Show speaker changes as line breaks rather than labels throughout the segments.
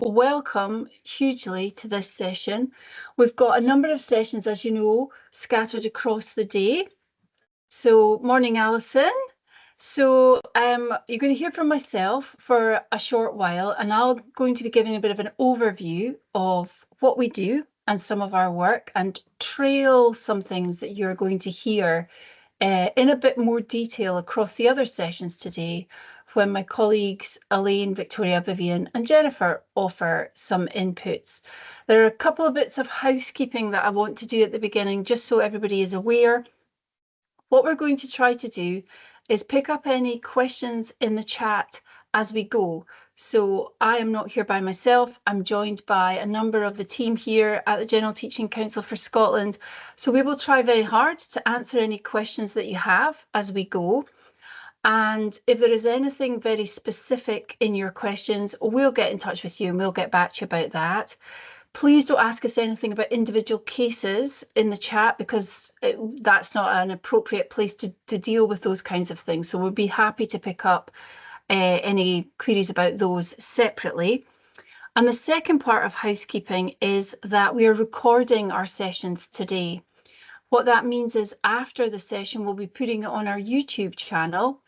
Welcome hugely to this session. We've got a number of sessions, as you know, scattered across the day. So, morning, Alison. So, you're going to hear from myself for a short while, and I'm going to be giving a bit of an overview of what we do and some of our work, and trail some things that you're going to hear in a bit more detail across the other sessions today, when my colleagues Elaine, Victoria, Vivian and Jennifer offer some inputs. There are a couple of bits of housekeeping that I want to do at the beginning, just so everybody is aware. What we're going to try to do is pick up any questions in the chat as we go. So I am not here by myself. I'm joined by a number of the team here at the General Teaching Council for Scotland. So we will try very hard to answer any questions that you have as we go. And if there is anything very specific in your questions, we'll get in touch with you and we'll get back to you about that. Please don't ask us anything about individual cases in the chat, because that's not an appropriate place to deal with those kinds of things. So we'll be happy to pick up any queries about those separately. And the second part of housekeeping is that we are recording our sessions today. What that means is after the session, we'll be putting it on our YouTube channel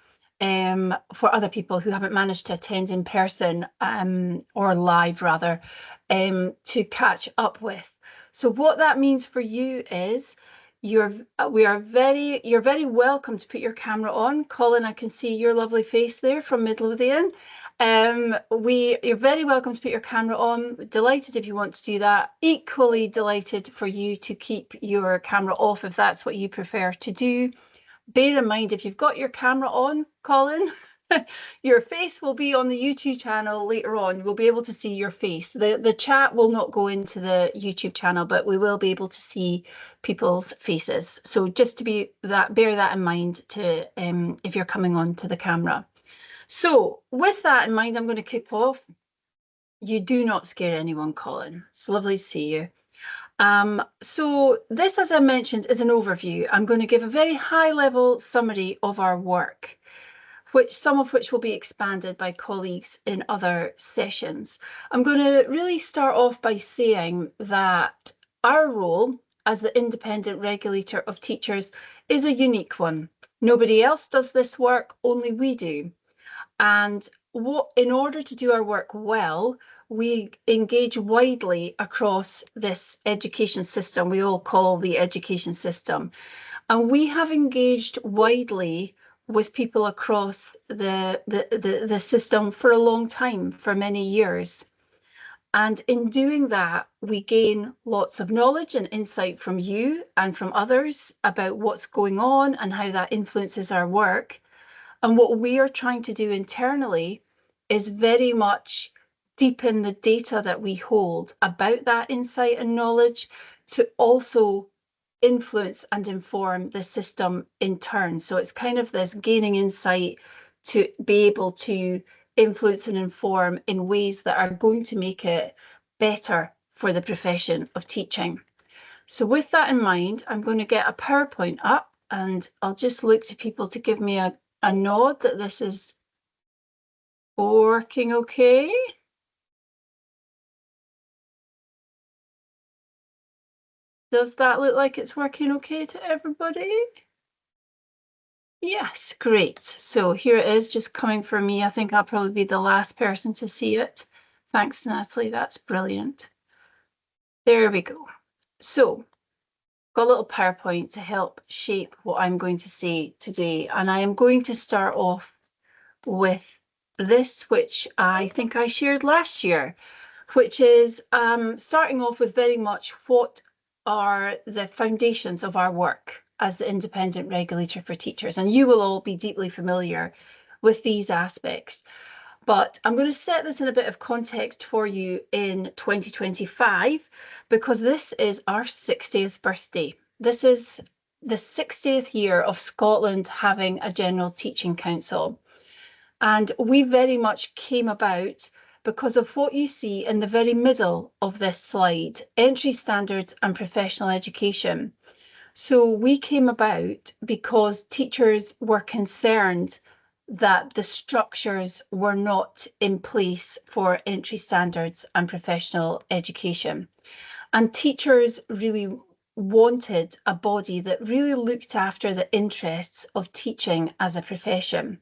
for other people who haven't managed to attend in person or live rather, to catch up with. So what that means for you is you're very welcome to put your camera on. Colin, I can see your lovely face there from Midlothian. You're very welcome to put your camera on. Delighted if you want to do that. Equally delighted for you to keep your camera off if that's what you prefer to do. Bear in mind, if you've got your camera on, Colin, your face will be on the YouTube channel later on. We'll be able to see your face. The chat will not go into the YouTube channel, but we will be able to see people's faces. So just to bear that in mind to if you're coming on to the camera. So with that in mind, I'm going to kick off. You do not scare anyone, Colin. It's lovely to see you. So this, as I mentioned, is an overview. I'm going to give a very high-level summary of our work, some of which will be expanded by colleagues in other sessions. I'm going to really start off by saying that our role as the independent regulator of teachers is a unique one. Nobody else does this work, only we do. And in order to do our work well, we engage widely across this education system we all call the education system. And we have engaged widely with people across the system for a long time, for many years. And in doing that, we gain lots of knowledge and insight from you and from others about what's going on and how that influences our work. And what we are trying to do internally is very much deepen the data that we hold about that insight and knowledge to also influence and inform the system in turn. So it's kind of this gaining insight to be able to influence and inform in ways that are going to make it better for the profession of teaching. So with that in mind, I'm going to get a PowerPoint up, and I'll just look to people to give me a nod that this is working okay. Does that look like it's working okay to everybody? Yes, great. So here it is, just coming for me. I think I'll probably be the last person to see it. Thanks, Natalie. That's brilliant. There we go. So got a little PowerPoint to help shape what I'm going to say today. And I am going to start off with this, which I think I shared last year, which is starting off with very much what are the foundations of our work as the independent regulator for teachers. And you will all be deeply familiar with these aspects. But I'm going to set this in a bit of context for you in 2025, because this is our 60th birthday. This is the 60th year of Scotland having a General Teaching Council. And we very much came about because of what you see in the very middle of this slide, entry standards and professional education. So we came about because teachers were concerned that the structures were not in place for entry standards and professional education. And teachers really wanted a body that really looked after the interests of teaching as a profession.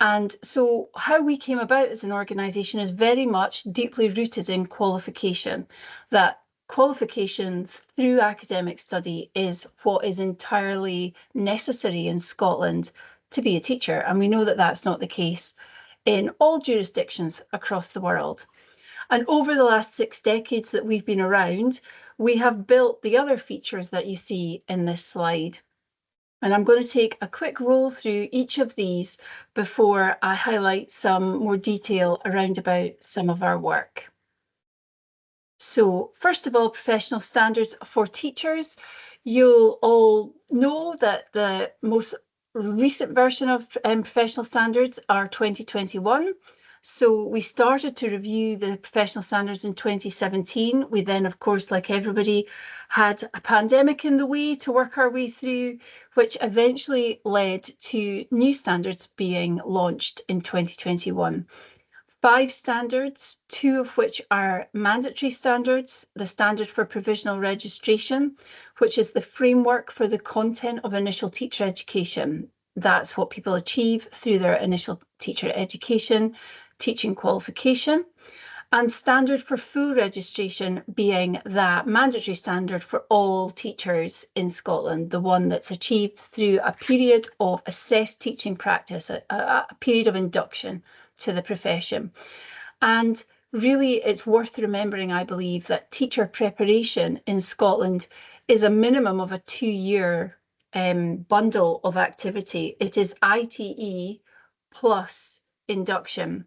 And so how we came about as an organisation is very much deeply rooted in qualification, that qualification through academic study is what is entirely necessary in Scotland to be a teacher. And we know that that's not the case in all jurisdictions across the world. And over the last 6 decades that we've been around, we have built the other features that you see in this slide. And I'm going to take a quick roll through each of these before I highlight some more detail around about some of our work. So first of all, professional standards for teachers. You'll all know that the most recent version of professional standards are 2021. So we started to review the professional standards in 2017. We then, of course, like everybody, had a pandemic in the way to work our way through, which eventually led to new standards being launched in 2021. 5 standards, 2 of which are mandatory standards: the standard for provisional registration, which is the framework for the content of initial teacher education. That's what people achieve through their initial teacher education, teaching qualification. And standard for full registration being that mandatory standard for all teachers in Scotland, the one that's achieved through a period of assessed teaching practice, a period of induction to the profession. And really, it's worth remembering, I believe, that teacher preparation in Scotland is a minimum of a 2-year bundle of activity. It is ITE plus induction.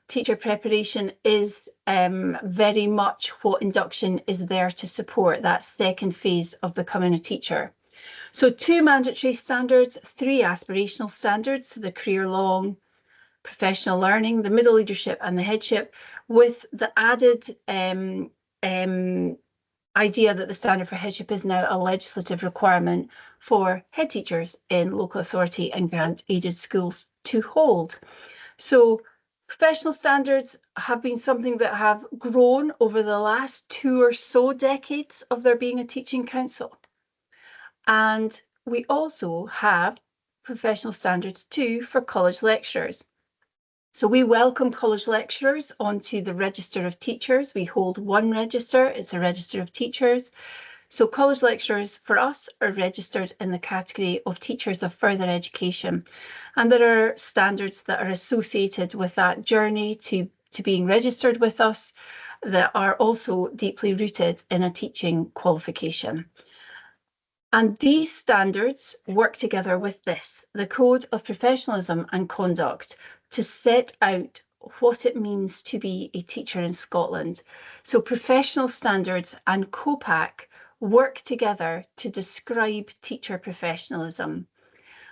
Teacher preparation is very much what induction is there to support, that second phase of becoming a teacher. So 2 mandatory standards, 3 aspirational standards, the career-long, professional learning, the middle leadership and the headship, with the added idea that the standard for headship is now a legislative requirement for head teachers in local authority and grant-aided schools to hold. So professional standards have been something that have grown over the last 2 or so decades of there being a teaching council. And we also have professional standards too for college lecturers. So we welcome college lecturers onto the Register of Teachers. We hold one register, it's a Register of Teachers. So college lecturers for us are registered in the category of teachers of further education. And there are standards that are associated with that journey to being registered with us that are also deeply rooted in a teaching qualification. And these standards work together with this, the Code of Professionalism and Conduct, to set out what it means to be a teacher in Scotland. So professional standards and COPAC work together to describe teacher professionalism.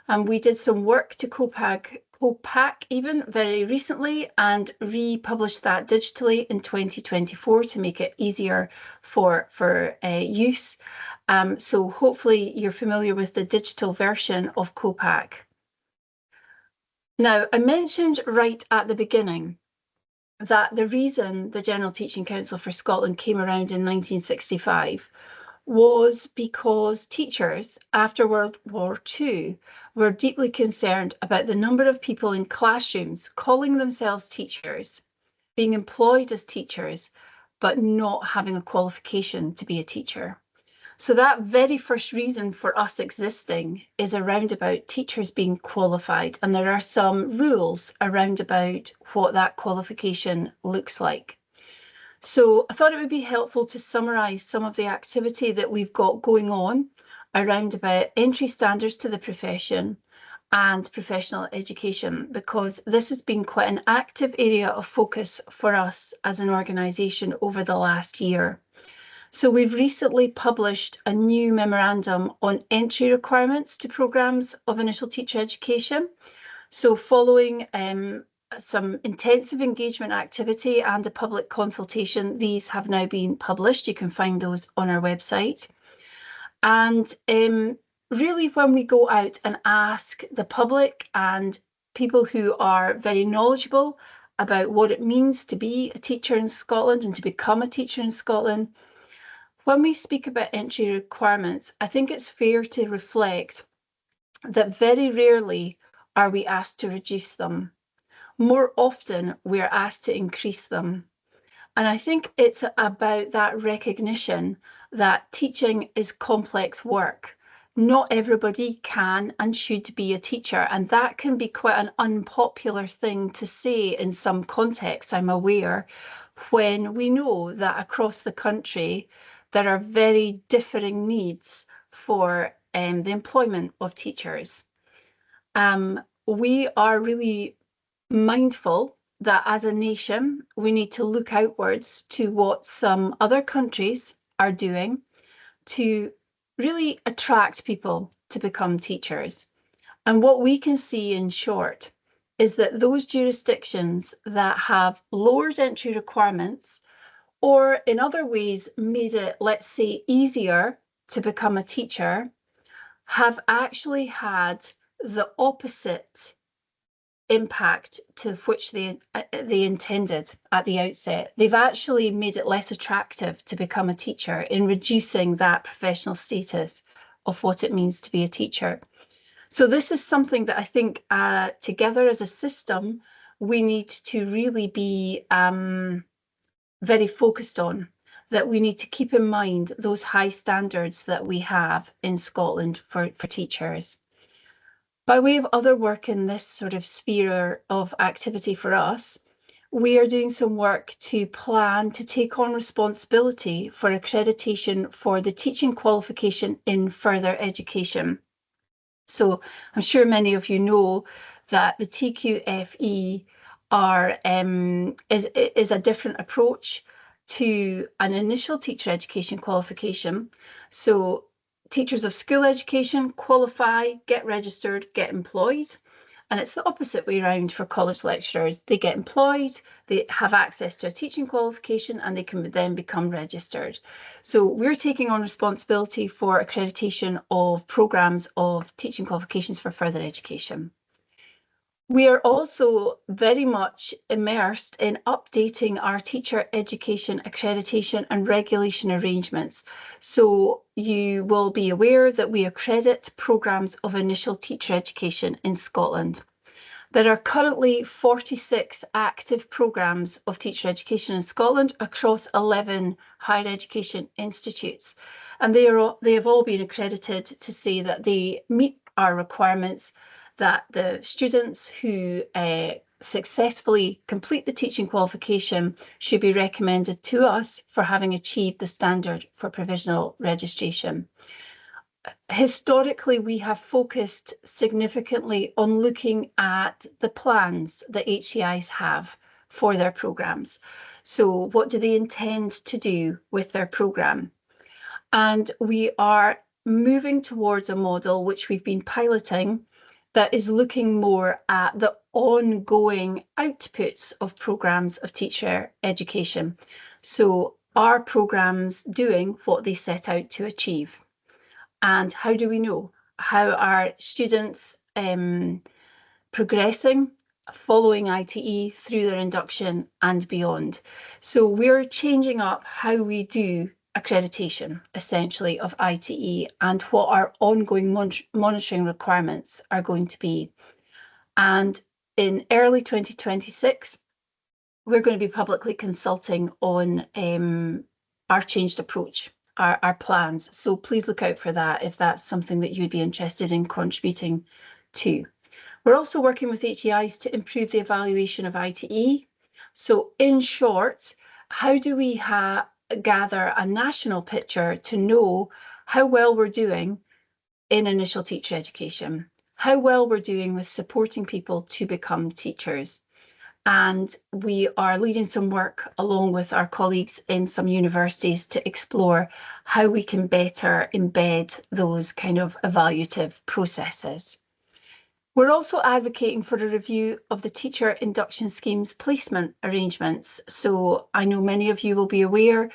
And we did some work to COPAC even very recently and republished that digitally in 2024 to make it easier for use. So hopefully you're familiar with the digital version of COPAC. Now, I mentioned right at the beginning that the reason the General Teaching Council for Scotland came around in 1965 was because teachers after World War II were deeply concerned about the number of people in classrooms calling themselves teachers, being employed as teachers, but not having a qualification to be a teacher. So that very first reason for us existing is around about teachers being qualified, and there are some rules around about what that qualification looks like. So I thought it would be helpful to summarise some of the activity that we've got going on around about entry standards to the profession and professional education, because this has been quite an active area of focus for us as an organisation over the last year. So we've recently published a new memorandum on entry requirements to programmes of initial teacher education. So following some intensive engagement activity and a public consultation, these have now been published. You can find those on our website. And really, when we go out and ask the public and people who are very knowledgeable about what it means to be a teacher in Scotland and to become a teacher in Scotland. When we speak about entry requirements, I think it's fair to reflect that very rarely are we asked to reduce them. More often, we're asked to increase them. And I think it's about that recognition that teaching is complex work. Not everybody can and should be a teacher, and that can be quite an unpopular thing to say in some contexts, I'm aware, when we know that across the country there are very differing needs for the employment of teachers. We are really mindful that as a nation, we need to look outwards to what some other countries are doing to really attract people to become teachers. And what we can see in short is that those jurisdictions that have lowered entry requirements, or in other ways made it, let's say, easier to become a teacher, have actually had the opposite impact to which they intended at the outset. They've actually made it less attractive to become a teacher in reducing that professional status of what it means to be a teacher. So this is something that I think together as a system, we need to really be very focused on, that we need to keep in mind those high standards that we have in Scotland for teachers. By way of other work in this sort of sphere of activity for us, we are doing some work to plan to take on responsibility for accreditation for the teaching qualification in further education. So I'm sure many of you know that the TQFE is a different approach to an initial teacher education qualification. So teachers of school education qualify, get registered, get employed. And it's the opposite way around for college lecturers. They get employed, they have access to a teaching qualification, and they can then become registered. So we're taking on responsibility for accreditation of programmes of teaching qualifications for further education. We are also very much immersed in updating our teacher education accreditation and regulation arrangements. So you will be aware that we accredit programmes of initial teacher education in Scotland. There are currently 46 active programmes of teacher education in Scotland across 11 higher education institutes, and they have all been accredited to say that they meet our requirements, that the students who successfully complete the teaching qualification should be recommended to us for having achieved the standard for provisional registration. Historically, we have focused significantly on looking at the plans that HCIs have for their programmes. So what do they intend to do with their programme? And we are moving towards a model which we've been piloting that is looking more at the ongoing outputs of programmes of teacher education. So are programmes doing what they set out to achieve? And how do we know? How are students progressing, following ITE through their induction and beyond? So we're changing up how we do accreditation, essentially, of ITE and what our ongoing monitoring requirements are going to be. And in early 2026, we're going to be publicly consulting on our changed approach, our plans. So please look out for that if that's something that you'd be interested in contributing to. We're also working with HEIs to improve the evaluation of ITE. So in short, how do we gather a national picture to know how well we're doing in initial teacher education, how well we're doing with supporting people to become teachers? And we are leading some work along with our colleagues in some universities to explore how we can better embed those kind of evaluative processes. We're also advocating for a review of the teacher induction scheme's placement arrangements. So I know many of you will be aware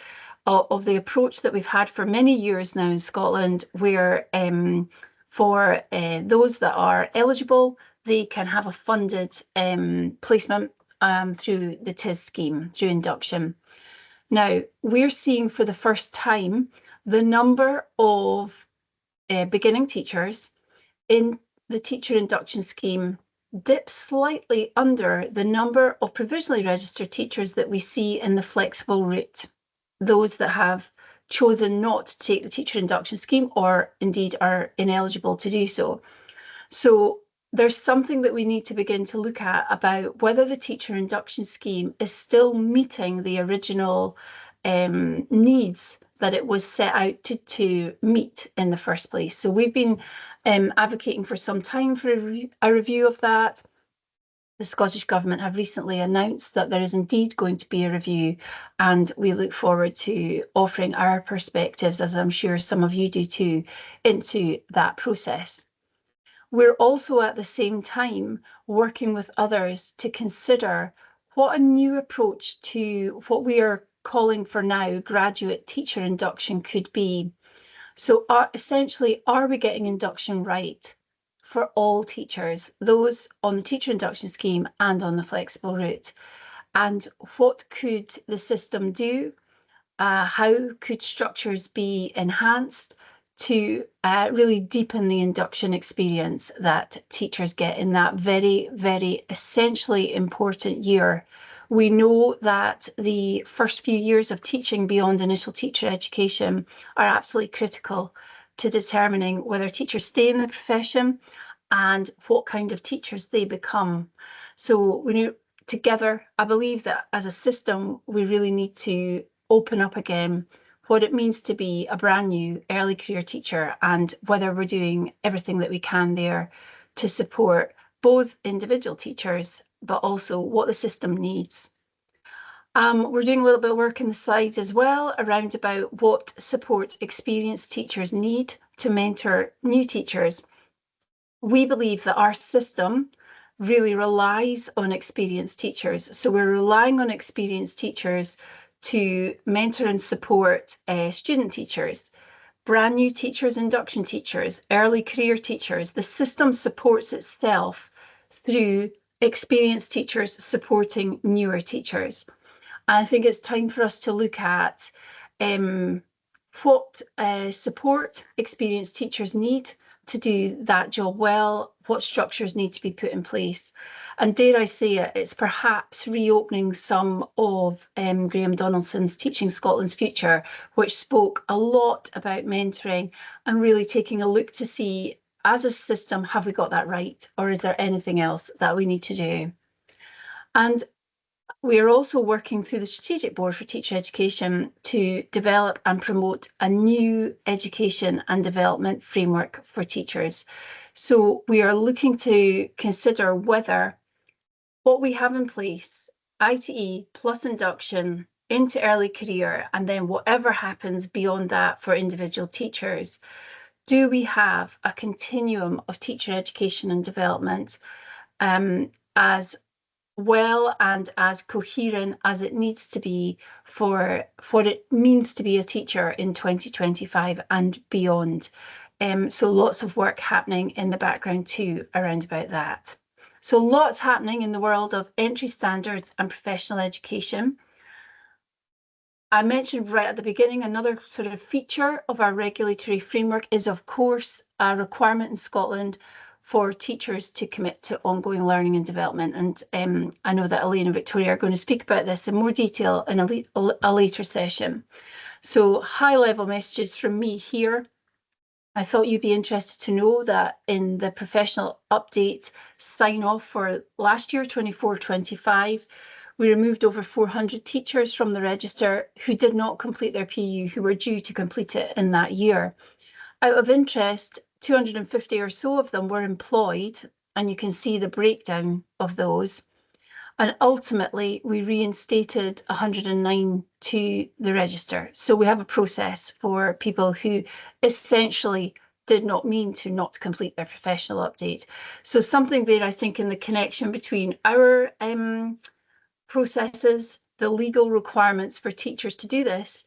of the approach that we've had for many years now in Scotland, where for those that are eligible, they can have a funded placement through the TIS scheme, through induction. Now, we're seeing for the first time the number of beginning teachers in the teacher induction scheme dip slightly under the number of provisionally registered teachers that we see in the flexible route, those that have chosen not to take the teacher induction scheme or indeed are ineligible to do so. So there's something that we need to begin to look at about whether the teacher induction scheme is still meeting the original needs that it was set out to meet in the first place. So we've been advocating for some time for a review of that. The Scottish Government have recently announced that there is indeed going to be a review, and we look forward to offering our perspectives, as I'm sure some of you do too, into that process. We're also at the same time working with others to consider what a new approach to what we are calling for now graduate teacher induction could be. So essentially, are we getting induction right for all teachers, those on the teacher induction scheme and on the flexible route? And what could the system do? How could structures be enhanced to really deepen the induction experience that teachers get in that very, very essentially important year? We know that the first few years of teaching beyond initial teacher education are absolutely critical to determining whether teachers stay in the profession and what kind of teachers they become. So we together, I believe that as a system, we really need to open up again what it means to be a brand new early career teacher and whether we're doing everything that we can there to support both individual teachers, but also what the system needs. We're doing a little bit of work in the slides as well around about what support experienced teachers need to mentor new teachers. We believe that our system really relies on experienced teachers. So we're relying on experienced teachers to mentor and support student teachers, brand new teachers, induction teachers, early career teachers. The system supports itself through experienced teachers supporting newer teachers. I think it's time for us to look at what support experienced teachers need to do that job well, what structures need to be put in place. And dare I say it, it's perhaps reopening some of Graham Donaldson's Teaching Scotland's Future, which spoke a lot about mentoring and really taking a look to see, as a system, have we got that right? Or is there anything else that we need to do? And we are also working through the Strategic Board for Teacher Education to develop and promote a new education and development framework for teachers. So we are looking to consider whether what we have in place, ITE plus induction into early career, and then whatever happens beyond that for individual teachers, do we have a continuum of teacher education and development as well and as coherent as it needs to be for what it means to be a teacher in 2025 and beyond. So lots of work happening in the background too around about that. So lots happening in the world of entry standards and professional education. I mentioned right at the beginning, another sort of feature of our regulatory framework is, of course, a requirement in Scotland for teachers to commit to ongoing learning and development. And I know that Elaine and Victoria are going to speak about this in more detail in a later session. So high-level messages from me here. I thought you'd be interested to know that in the professional update sign-off for last year, 24-25, we removed over 400 teachers from the register who did not complete their PU, who were due to complete it in that year. Out of interest, 250 or so of them were employed, and you can see the breakdown of those. And ultimately, we reinstated 109 to the register. So we have a process for people who essentially did not mean to not complete their professional update. So something there, I think, in the connection between our processes, the legal requirements for teachers to do this,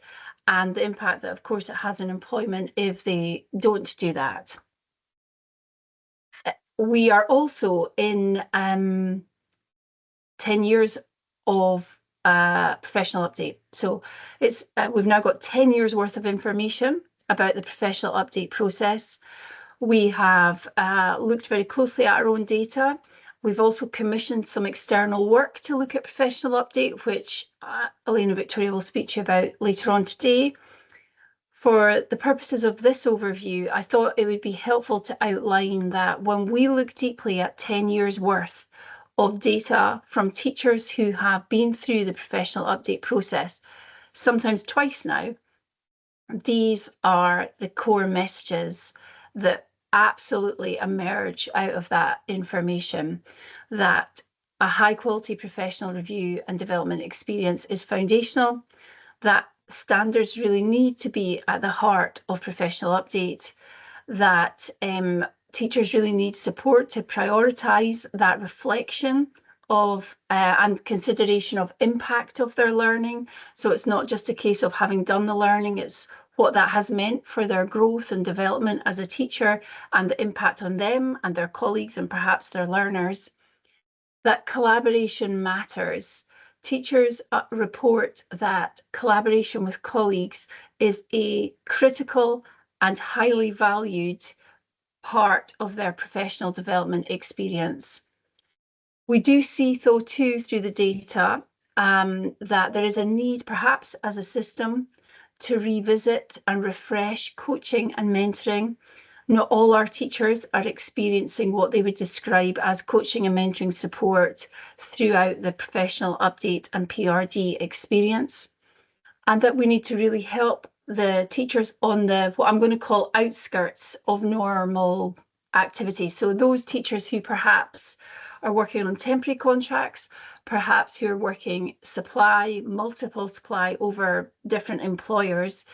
and the impact that, of course, it has on employment if they don't do that. we are also in 10 years of professional update. So it's we've now got 10 years worth of information about the professional update process. We have looked very closely at our own data. We've also commissioned some external work to look at professional update, which Elaine and Victoria will speak to you about later on today. For the purposes of this overview, I thought it would be helpful to outline that when we look deeply at 10 years worth of data from teachers who have been through the professional update process, sometimes twice now, these are the core messages that absolutely emerge out of that information, that a high quality professional review and development experience is foundational, that standards really need to be at the heart of professional update, that teachers really need support to prioritise that reflection of and consideration of impact of their learning. So it's not just a case of having done the learning, it's what that has meant for their growth and development as a teacher and the impact on them and their colleagues and perhaps their learners. That collaboration matters. Teachers report that collaboration with colleagues is a critical and highly valued part of their professional development experience. We do see, though, too, through the data, that there is a need, perhaps as a system, to revisit and refresh coaching and mentoring. Not all our teachers are experiencing what they would describe as coaching and mentoring support throughout the professional update and PRD experience, and that we need to really help the teachers on the, what I'm going to call, outskirts of normal activities. So those teachers who perhaps are working on temporary contracts, perhaps who are working multiple supply over different employers,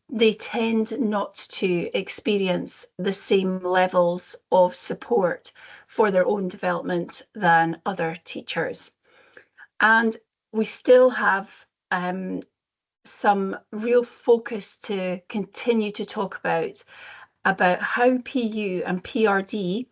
they tend not to experience the same levels of support for their own development than other teachers. And we still have some real focus to continue to talk about how PU and PRD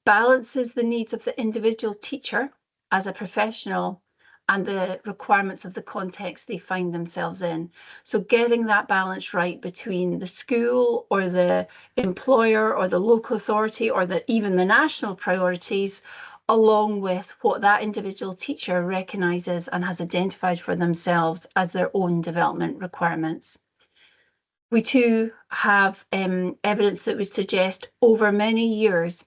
balances the needs of the individual teacher as a professional and the requirements of the context they find themselves in. So getting that balance right between the school or the employer or the local authority or even the national priorities, along with what that individual teacher recognises and has identified for themselves as their own development requirements. We too have evidence that would suggest over many years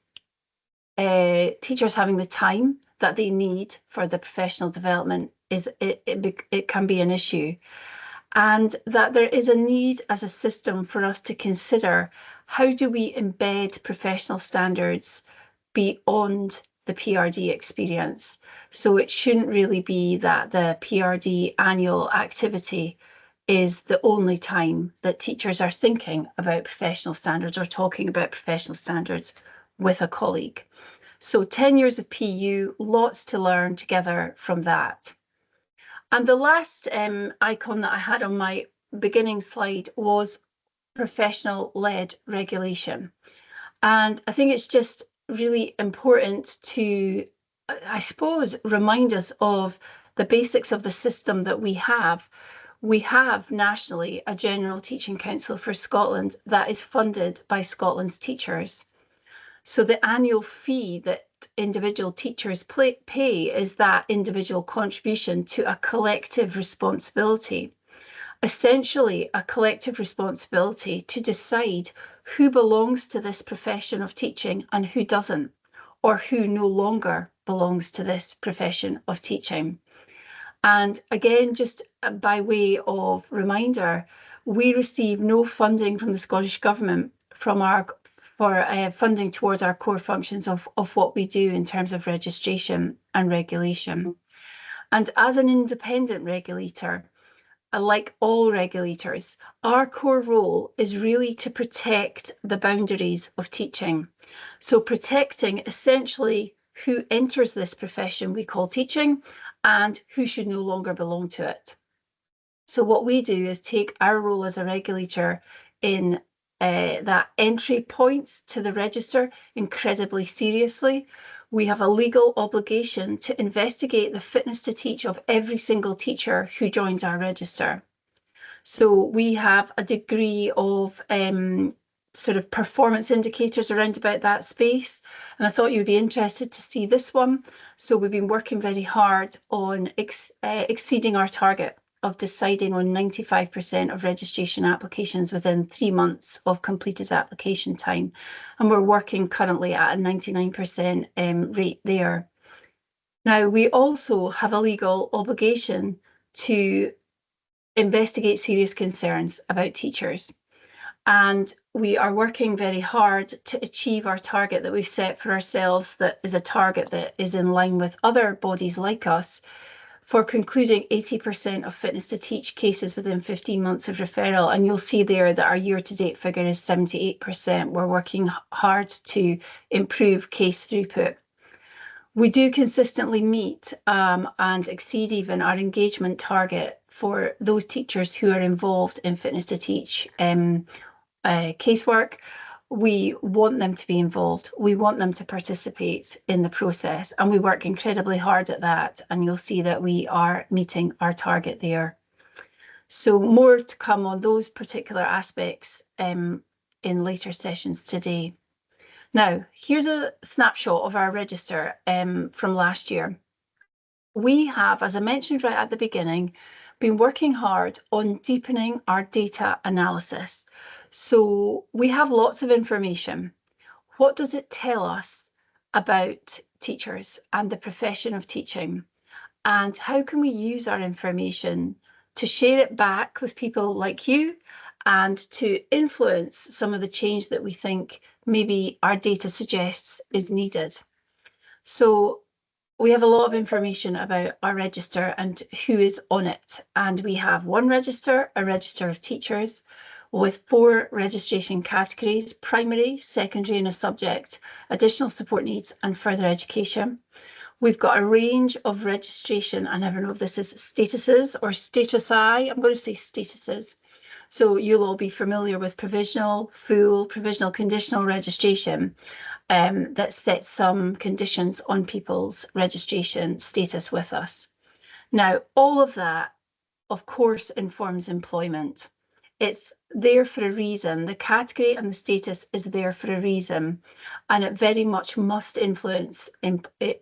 teachers having the time that they need for the professional development it can be an issue, and that there is a need as a system for us to consider how do we embed professional standards beyond the PRD experience. So it shouldn't really be that the PRD annual activity is the only time that teachers are thinking about professional standards or talking about professional standards with a colleague. So 10 years of PU, lots to learn together from that. And the last icon that I had on my beginning slide was professional-led regulation. And I think it's just really important to, I suppose, remind us of the basics of the system that we have. We have nationally a General Teaching Council for Scotland that is funded by Scotland's teachers. So the annual fee that individual teachers pay is that individual contribution to a collective responsibility. Essentially, a collective responsibility to decide who belongs to this profession of teaching and who doesn't, or who no longer belongs to this profession of teaching. And again, just by way of reminder, we receive no funding from the Scottish Government for funding towards our core functions of what we do in terms of registration and regulation. And as an independent regulator, like all regulators, our core role is really to protect the boundaries of teaching. So protecting essentially who enters this profession we call teaching and who should no longer belong to it. So what we do is take our role as a regulator in that entry point to the register incredibly seriously. We have a legal obligation to investigate the fitness to teach of every single teacher who joins our register. So we have a degree of sort of performance indicators around about that space. And I thought you'd be interested to see this one. So we've been working very hard on exceeding our target of deciding on 95% of registration applications within 3 months of completed application time. And we're working currently at a 99% rate there. Now, we also have a legal obligation to investigate serious concerns about teachers. And we are working very hard to achieve our target that we've set for ourselves, that is a target that is in line with other bodies like us, for concluding 80% of fitness to teach cases within 15 months of referral. And you'll see there that our year-to-date figure is 78%. We're working hard to improve case throughput. We do consistently meet and exceed even our engagement target for those teachers who are involved in fitness to teach casework. We want them to be involved. We want them to participate in the process, and we work incredibly hard at that. And you'll see that we are meeting our target there. So more to come on those particular aspects in later sessions today. Now, here's a snapshot of our register from last year. We have, as I mentioned right at the beginning, been working hard on deepening our data analysis. So we have lots of information. What does it tell us about teachers and the profession of teaching? And how can we use our information to share it back with people like you and to influence some of the change that we think maybe our data suggests is needed? So we have a lot of information about our register and who is on it. And we have one register, a register of teachers, with 4 registration categories: primary, secondary and a subject, additional support needs and further education. We've got a range of registration, I never know if this is statuses or statusi, I'm going to say statuses. So you'll all be familiar with provisional, full, provisional, conditional registration that sets some conditions on people's registration status with us. Now, all of that, of course, informs employment. It's there for a reason. The category and the status is there for a reason, and it very much must influence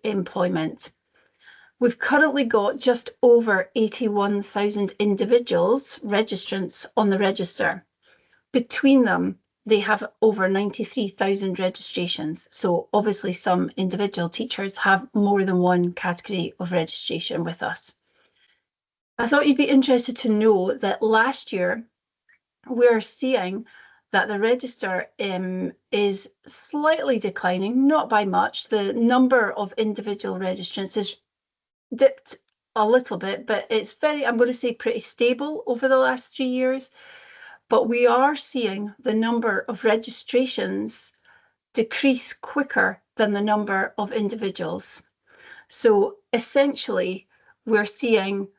employment. We've currently got just over 81,000 individuals, registrants, on the register. Between them, they have over 93,000 registrations. So obviously some individual teachers have more than one category of registration with us. I thought you'd be interested to know that last year, we're seeing that the register is slightly declining, not by much. The number of individual registrants has dipped a little bit, but it's very, I'm going to say, pretty stable over the last 3 years. But we are seeing the number of registrations decrease quicker than the number of individuals. So essentially, we're seeing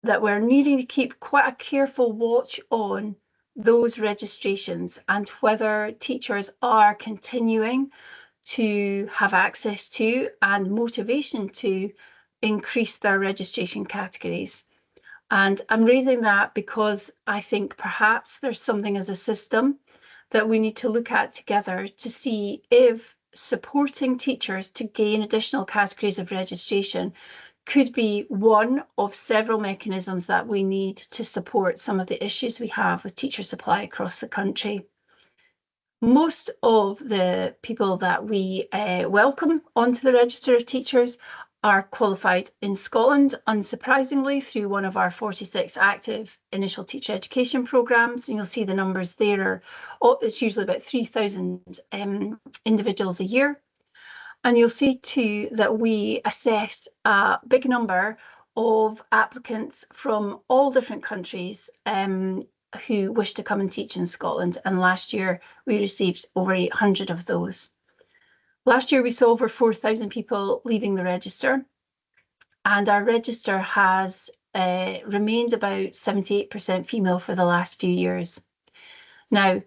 that we're needing to keep quite a careful watch on those registrations and whether teachers are continuing to have access to and motivation to increase their registration categories. And I'm raising that because I think perhaps there's something as a system that we need to look at together to see if supporting teachers to gain additional categories of registration could be one of several mechanisms that we need to support some of the issues we have with teacher supply across the country. Most of the people that we welcome onto the register of teachers are qualified in Scotland, unsurprisingly, through one of our 46 active initial teacher education programmes. And you'll see the numbers there. It's usually about 3,000 individuals a year. And you'll see too that we assess a big number of applicants from all different countries who wish to come and teach in Scotland. And last year we received over 800 of those. Last year we saw over 4,000 people leaving the register, and our register has remained about 78% female for the last few years. Now,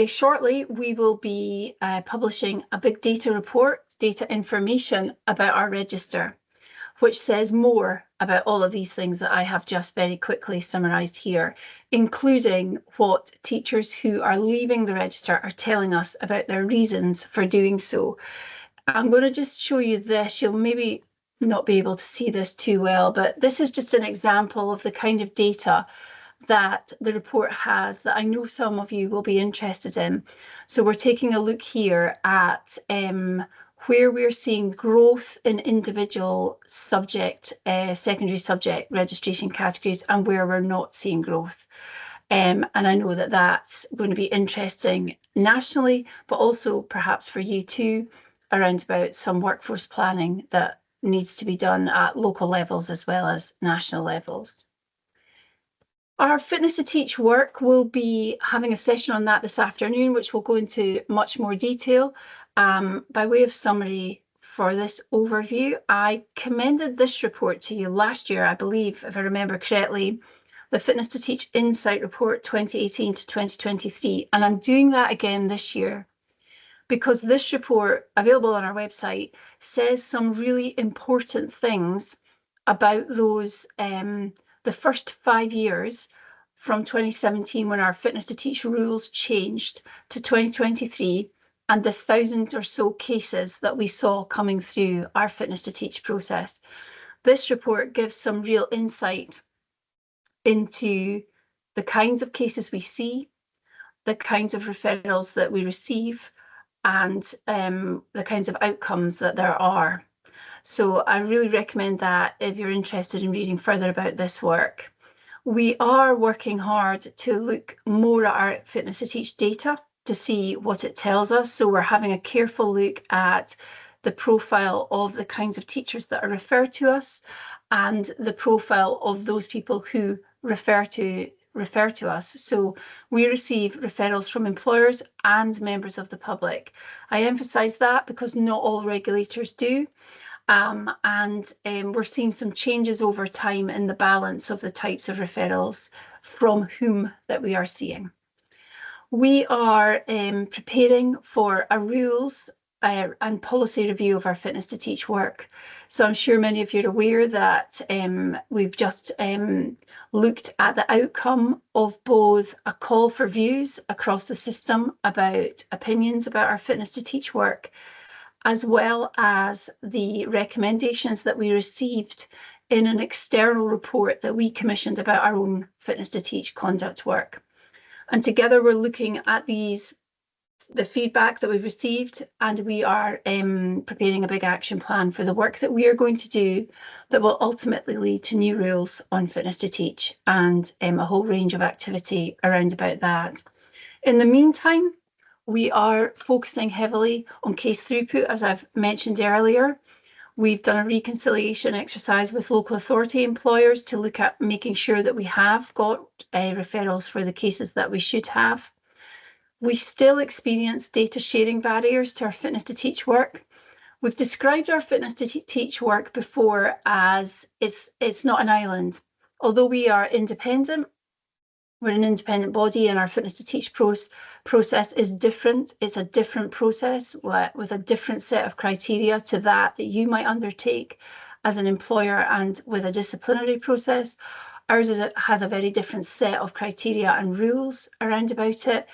Shortly, we will be publishing a big data report, data information about our register, which says more about all of these things that I have just very quickly summarised here, including what teachers who are leaving the register are telling us about their reasons for doing so. I'm going to just show you this. You'll maybe not be able to see this too well, but this is just an example of the kind of data that the report has that I know some of you will be interested in. So we're taking a look here at where we're seeing growth in individual subject, secondary subject registration categories, and where we're not seeing growth. And I know that that's going to be interesting nationally, but also perhaps for you too, around about some workforce planning that needs to be done at local levels as well as national levels. Our Fitness to Teach work will be having a session on that this afternoon, which will go into much more detail. By way of summary for this overview, I commended this report to you last year, I believe, if I remember correctly, the Fitness to Teach Insight Report 2018 to 2023, and I'm doing that again this year because this report, available on our website, says some really important things about those the first 5 years from 2017 when our Fitness to Teach rules changed to 2023 and the 1,000 or so cases that we saw coming through our Fitness to Teach process. This report gives some real insight into the kinds of cases we see, the kinds of referrals that we receive, and the kinds of outcomes that there are. So I really recommend that if you're interested in reading further about this work. We are working hard to look more at our Fitness to Teach data to see what it tells us. So we're having a careful look at the profile of the kinds of teachers that are referred to us and the profile of those people who refer to us. So we receive referrals from employers and members of the public. I emphasize that because not all regulators do. We're seeing some changes over time in the balance of the types of referrals from whom that we are seeing. We are preparing for a rules and policy review of our Fitness to Teach work. So I'm sure many of you are aware that we've just looked at the outcome of both a call for views across the system about opinions about our Fitness to Teach work, as well as the recommendations that we received in an external report that we commissioned about our own Fitness to Teach conduct work. And together we're looking at the feedback that we've received, and we are preparing a big action plan for the work that we are going to do that will ultimately lead to new rules on Fitness to Teach and a whole range of activity around about that. In the meantime, we are focusing heavily on case throughput, as I've mentioned earlier. We've done a reconciliation exercise with local authority employers to look at making sure that we have got referrals for the cases that we should have. We still experience data sharing barriers to our Fitness to Teach work. We've described our Fitness to Teach work before as it's not an island. Although we are independent, we're an independent body, and our Fitness to Teach process is different. It's a different process with a different set of criteria to that you might undertake as an employer and with a disciplinary process. Ours has a very different set of criteria and rules around about it.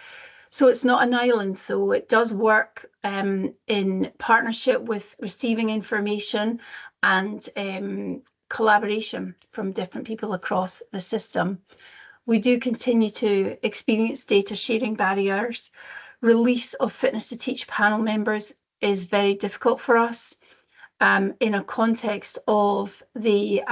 So it's not an island, though. It does work in partnership with receiving information and collaboration from different people across the system. We do continue to experience data sharing barriers. Release of Fitness to Teach panel members is very difficult for us in a context of the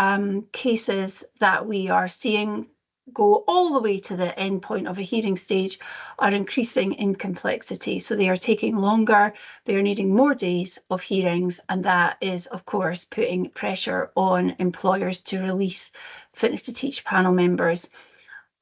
cases that we are seeing go all the way to the end point of a hearing stage are increasing in complexity. So they are taking longer, they are needing more days of hearings, and that is, of course, putting pressure on employers to release Fitness to Teach panel members.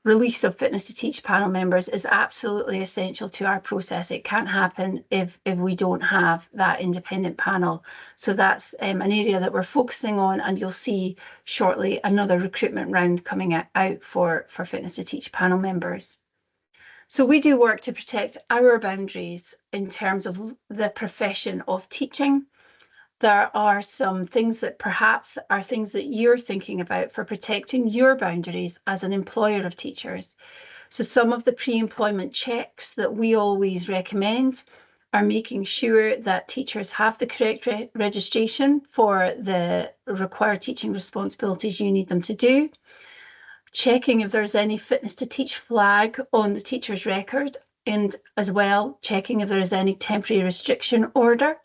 Release of Fitness to Teach panel members is absolutely essential to our process. It can't happen if we don't have that independent panel. So that's an area that we're focusing on, and you'll see shortly another recruitment round coming out for Fitness to Teach panel members. So we do work to protect our boundaries in terms of the profession of teaching. There are some things that perhaps are things that you're thinking about for protecting your boundaries as an employer of teachers. So some of the pre-employment checks that we always recommend are making sure that teachers have the correct registration for the required teaching responsibilities you need them to do, checking if there's any fitness to teach flag on the teacher's record, and as well checking if there is any temporary restriction order.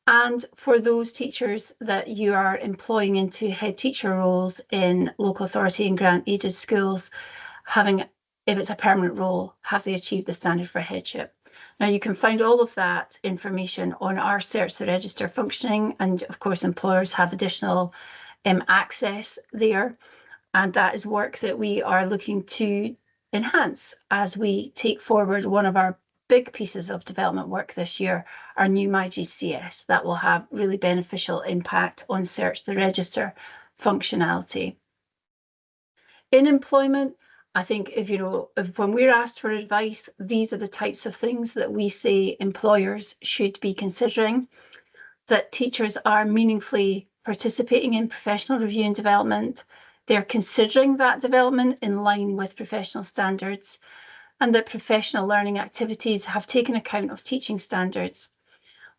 And for those teachers that you are employing into head teacher roles in local authority and grant aided schools, having, if it's a permanent role, have they achieved the standard for headship? Now you can find all of that information on our Search the Register functioning, and of course employers have additional access there, and that is work that we are looking to enhance as we take forward one of our big pieces of development work this year, our new MyGCS, that will have really beneficial impact on Search the Register functionality. In employment, I think if when we're asked for advice, these are the types of things that we say employers should be considering, that teachers are meaningfully participating in professional review and development, they're considering that development in line with professional standards, and that professional learning activities have taken account of teaching standards.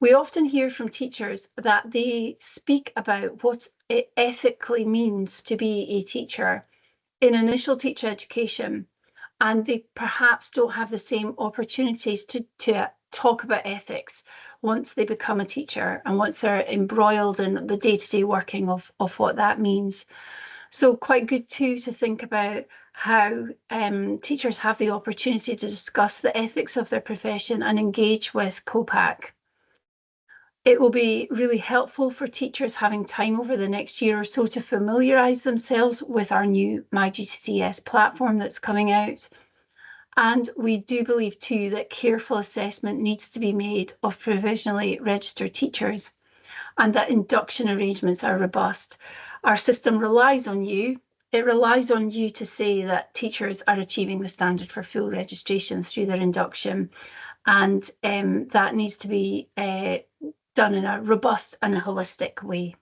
We often hear from teachers that they speak about what it ethically means to be a teacher in initial teacher education, and they perhaps don't have the same opportunities to talk about ethics once they become a teacher and once they're embroiled in the day-to-day working of what that means. So quite good too to think about how teachers have the opportunity to discuss the ethics of their profession and engage with COPAC. It will be really helpful for teachers having time over the next year or so to familiarise themselves with our new MyGCS platform that's coming out. And we do believe too that careful assessment needs to be made of provisionally registered teachers, and that induction arrangements are robust. Our system relies on you. It relies on you to say that teachers are achieving the standard for full registration through their induction, and that needs to be done in a robust and holistic way.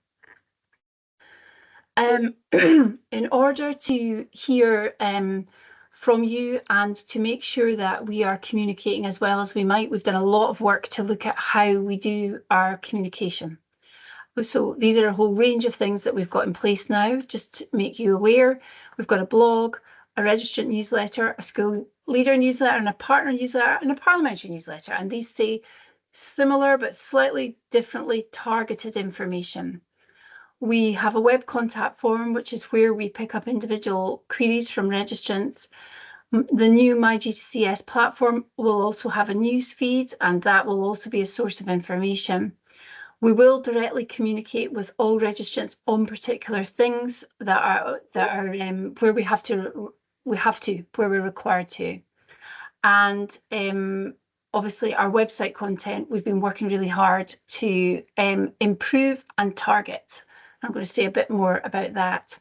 In order to hear from you and to make sure that we are communicating as well as we might, we've done a lot of work to look at how we do our communication. So these are a whole range of things that we've got in place now, just to make you aware. We've got a blog, a registrant newsletter, a school leader newsletter, and a partner newsletter, and a parliamentary newsletter. And these say similar but slightly differently targeted information. We have a web contact form, which is where we pick up individual queries from registrants. The new MyGCS platform will also have a news feed, and that will also be a source of information. We will directly communicate with all registrants on particular things that are where where we're required to. And obviously our website content, we've been working really hard to improve and target. I'm going to say a bit more about that.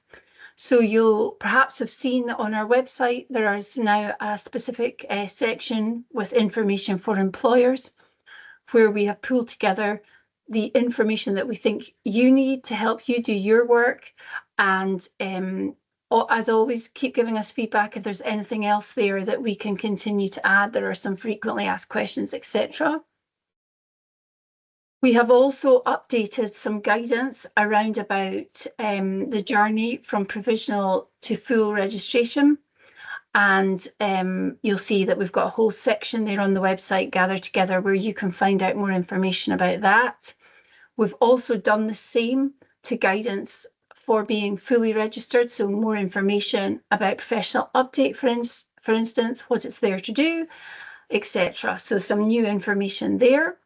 So you'll perhaps have seen that on our website, there is now a specific section with information for employers, where we have pulled together the information that we think you need to help you do your work. And as always, keep giving us feedback if there's anything else there that we can continue to add. There are some frequently asked questions, etc. We have also updated some guidance around about the journey from provisional to full registration. And you'll see that we've got a whole section there on the website, Gather Together, where you can find out more information about that. We've also done the same to guidance for being fully registered, so more information about professional update, for instance, what it's there to do, etc. So some new information there.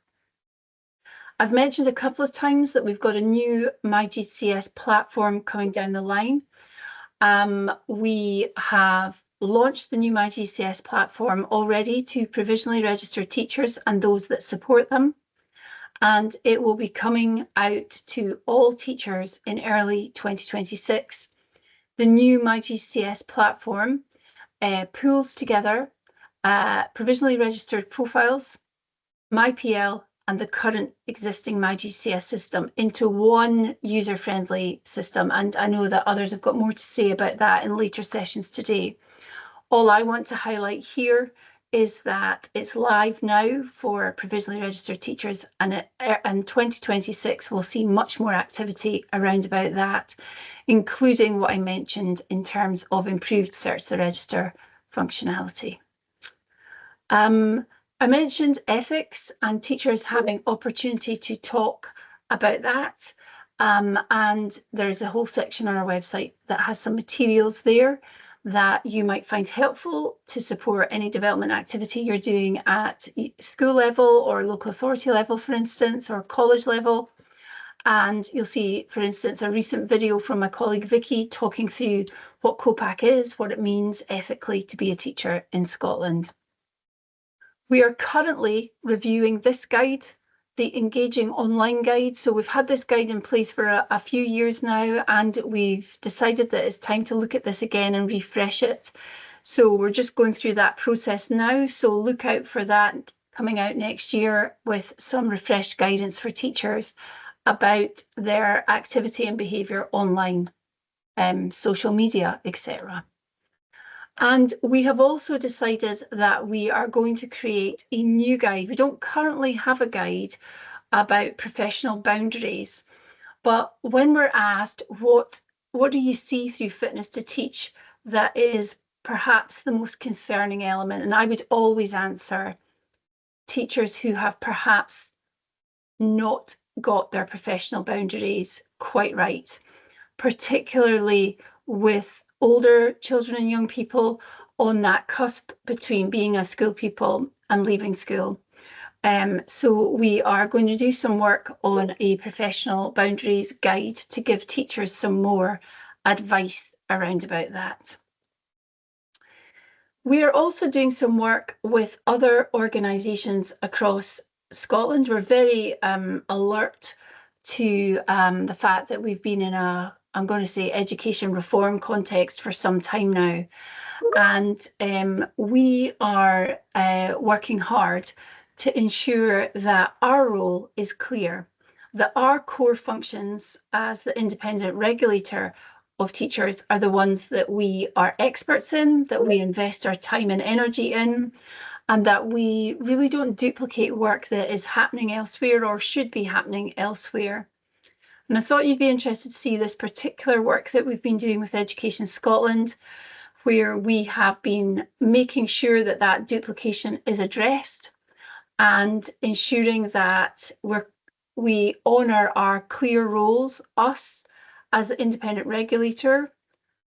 I've mentioned a couple of times that we've got a new MyGCS platform coming down the line. We have launched the new MyGCS platform already to provisionally registered teachers and those that support them. And it will be coming out to all teachers in early 2026. The new MyGCS platform pulls together provisionally registered profiles, MyPL, and the current existing MyGCS system into one user-friendly system. And I know that others have got more to say about that in later sessions today. All I want to highlight here is that it's live now for provisionally registered teachers, and in 2026 we'll see much more activity around about that, including what I mentioned in terms of improved Search the Register functionality. I mentioned ethics and teachers having opportunity to talk about that. And there's a whole section on our website that has some materials there that you might find helpful to support any development activity you're doing at school level or local authority level, for instance, or college level. And you'll see, for instance, a recent video from my colleague Vicky talking through what COPAC is, what it means ethically to be a teacher in Scotland. We are currently reviewing this guide, the Engaging Online Guide. So we've had this guide in place for a few years now, and we've decided that it's time to look at this again and refresh it. So we're just going through that process now. So look out for that coming out next year with some refreshed guidance for teachers about their activity and behaviour online, social media, etc. And we have also decided that we are going to create a new guide. We don't currently have a guide about professional boundaries, but when we're asked what do you see through Fitness to Teach that is perhaps the most concerning element, and I would always answer teachers who have perhaps not got their professional boundaries quite right, particularly with older children and young people on that cusp between being a school pupil and leaving school. So we are going to do some work on a professional boundaries guide to give teachers some more advice around about that. We are also doing some work with other organisations across Scotland. We're very alert to the fact that we've been in a, I'm going to say, education reform context for some time now. And we are working hard to ensure that our role is clear, that our core functions as the independent regulator of teachers are the ones that we are experts in, that we invest our time and energy in, and that we really don't duplicate work that is happening elsewhere or should be happening elsewhere. And I thought you'd be interested to see this particular work that we've been doing with Education Scotland, where we have been making sure that that duplication is addressed and ensuring that we honour our clear roles, us as the independent regulator,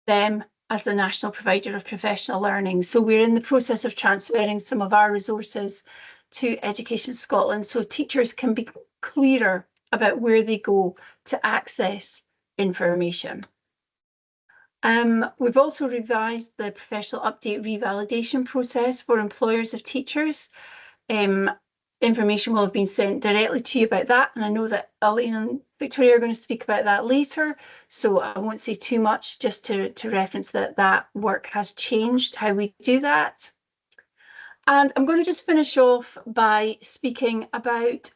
them as the national provider of professional learning. So we're in the process of transferring some of our resources to Education Scotland so teachers can be clearer about where they go to access information. We've also revised the professional update revalidation process for employers of teachers. Information will have been sent directly to you about that, and I know that Elaine and Victoria are going to speak about that later, so I won't say too much, just to reference that work has changed, how we do that. And I'm going to just finish off by speaking about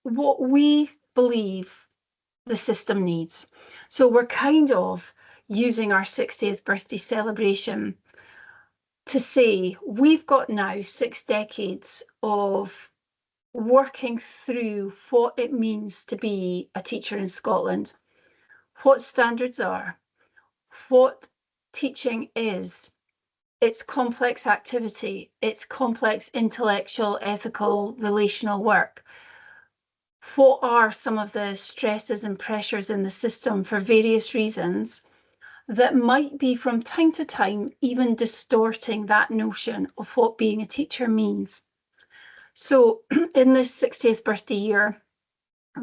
what we believe the system needs. So we're kind of using our 60th birthday celebration to say we've got now 6 decades of working through what it means to be a teacher in Scotland, what standards are, what teaching is, its complex activity, its complex intellectual, ethical, relational work. What are some of the stresses and pressures in the system for various reasons that might be from time to time even distorting that notion of what being a teacher means? So in this 60th birthday year,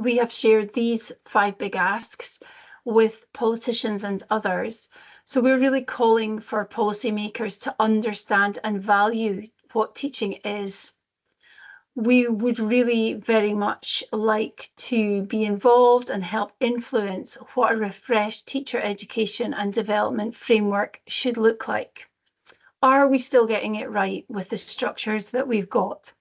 we have shared these 5 big asks with politicians and others. So we're really calling for policymakers to understand and value what teaching is. We would really very much like to be involved and help influence what a refreshed teacher education and development framework should look like. Are we still getting it right with the structures that we've got?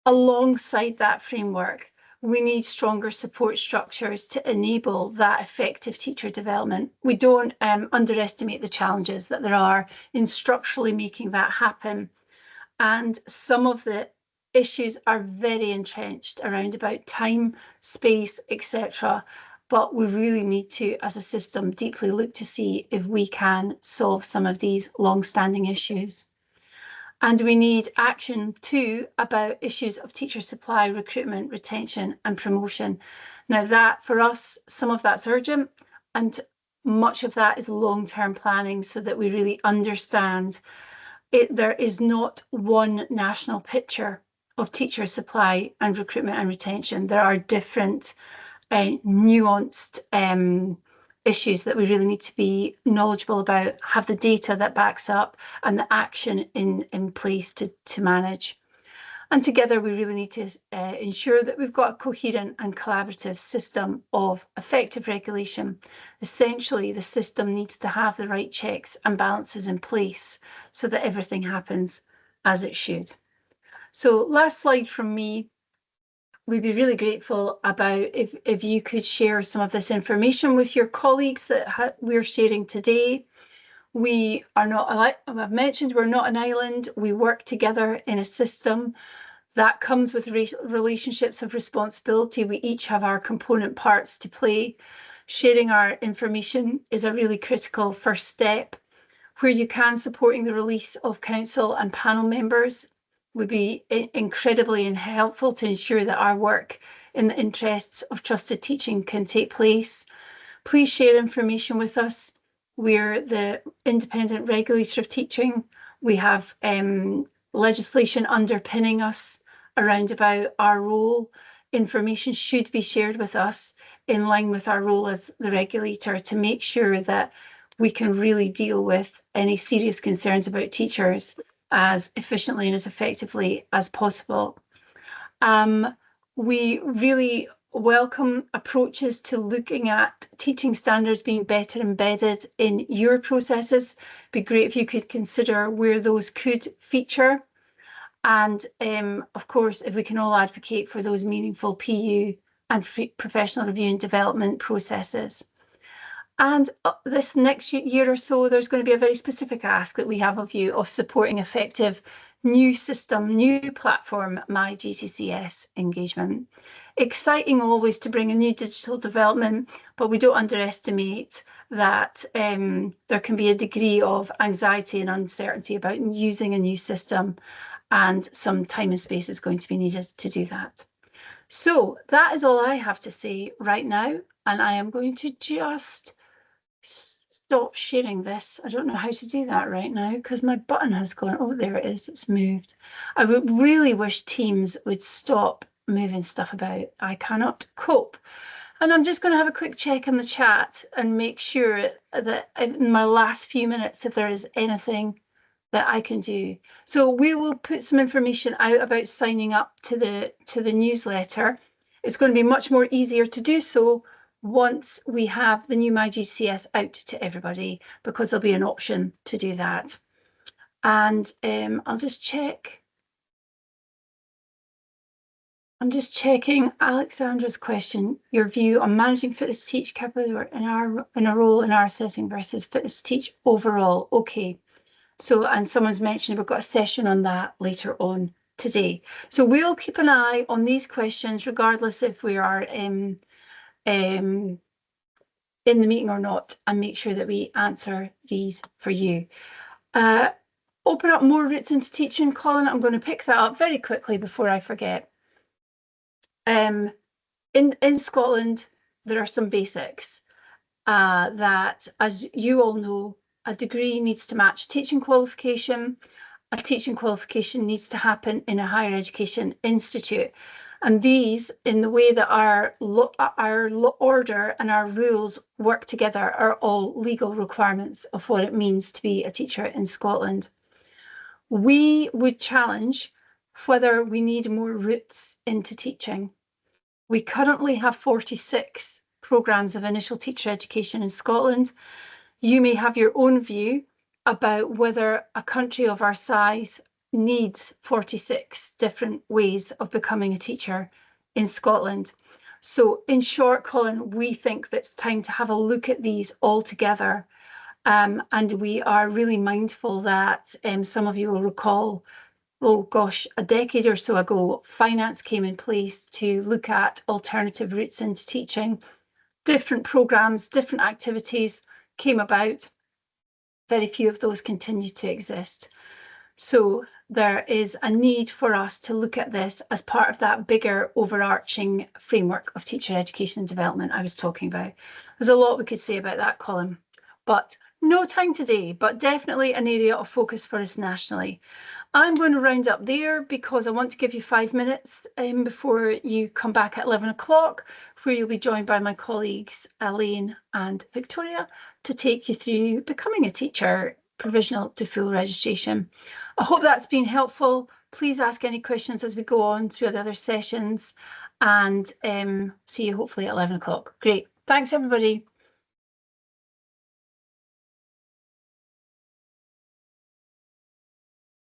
Alongside that framework, we need stronger support structures to enable that effective teacher development. We don't underestimate the challenges that there are in structurally making that happen. And some of the issues are very entrenched around about time, space, etc. But we really need to, as a system, deeply look to see if we can solve some of these long-standing issues. And we need action too about issues of teacher supply, recruitment, retention and promotion. Now that for us, some of that's urgent and much of that is long-term planning so that we really understand there is not one national picture of teacher supply and recruitment and retention. There are different nuanced issues that we really need to be knowledgeable about, have the data that backs up and the action in place to manage. And together we really need to ensure that we've got a coherent and collaborative system of effective regulation. Essentially, the system needs to have the right checks and balances in place so that everything happens as it should. So last slide from me. We'd be really grateful about if you could share some of this information with your colleagues that we're sharing today. We are not, like I've mentioned, we're not an island. We work together in a system that comes with relationships of responsibility. We each have our component parts to play. Sharing our information is a really critical first step. Where you can, supporting the release of council and panel members would be incredibly helpful to ensure that our work in the interests of trusted teaching can take place. Please share information with us. We're the independent regulator of teaching. We have legislation underpinning us around about our role. Information should be shared with us in line with our role as the regulator to make sure that we can really deal with any serious concerns about teachers as efficiently and as effectively as possible. We really welcome approaches to looking at teaching standards being better embedded in your processes. It'd be great if you could consider where those could feature. And of course, if we can all advocate for those meaningful PU and professional review and development processes. And this next year or so, there's going to be a very specific ask that we have of you of supporting effective new system, new platform, My GTCS engagement. Exciting always to bring a new digital development, but we don't underestimate that there can be a degree of anxiety and uncertainty about using a new system, and some time and space is going to be needed to do that. So that is all I have to say right now, and I am going to just stop sharing this. I don't know how to do that right now because my button has gone. Oh, there it is. It's moved. I would really wish Teams would stop moving stuff about. I cannot cope. And I'm just going to have a quick check in the chat and make sure that in my last few minutes, if there is anything that I can do. So we will put some information out about signing up to the newsletter. It's going to be much more easier to do so once we have the new MyGCS out to everybody, because there'll be an option to do that. And I'll just check. I'm just checking Alexandra's question, your view on managing fitness to teach capability in a role in our assessing versus fitness to teach overall. Okay. So, and someone's mentioned we've got a session on that later on today. So we'll keep an eye on these questions, regardless if we are in the meeting or not, and make sure that we answer these for you. Open up more routes into teaching, Colin. I'm going to pick that up very quickly before I forget. In Scotland, there are some basics that, as you all know, a degree needs to match teaching qualification. A teaching qualification needs to happen in a higher education institute. And these, in the way that our order and our rules work together, are all legal requirements of what it means to be a teacher in Scotland. We would challenge whether we need more routes into teaching. We currently have 46 programmes of initial teacher education in Scotland. You may have your own view about whether a country of our size needs 46 different ways of becoming a teacher in Scotland. So in short, Colin, we think that it's time to have a look at these all together. And we are really mindful that some of you will recall, oh gosh, a decade or so ago, finance came in place to look at alternative routes into teaching. Different programmes, different activities came about. Very few of those continue to exist. So there is a need for us to look at this as part of that bigger overarching framework of teacher education and development I was talking about. There's a lot we could say about that, Colin, but no time today, but definitely an area of focus for us nationally. I'm going to round up there because I want to give you 5 minutes before you come back at 11 o'clock, where you'll be joined by my colleagues Elaine and Victoria to take you through becoming a teacher, provisional to full registration. I hope that's been helpful. Please ask any questions as we go on through the other sessions, and see you hopefully at 11 o'clock. Great. Thanks, everybody.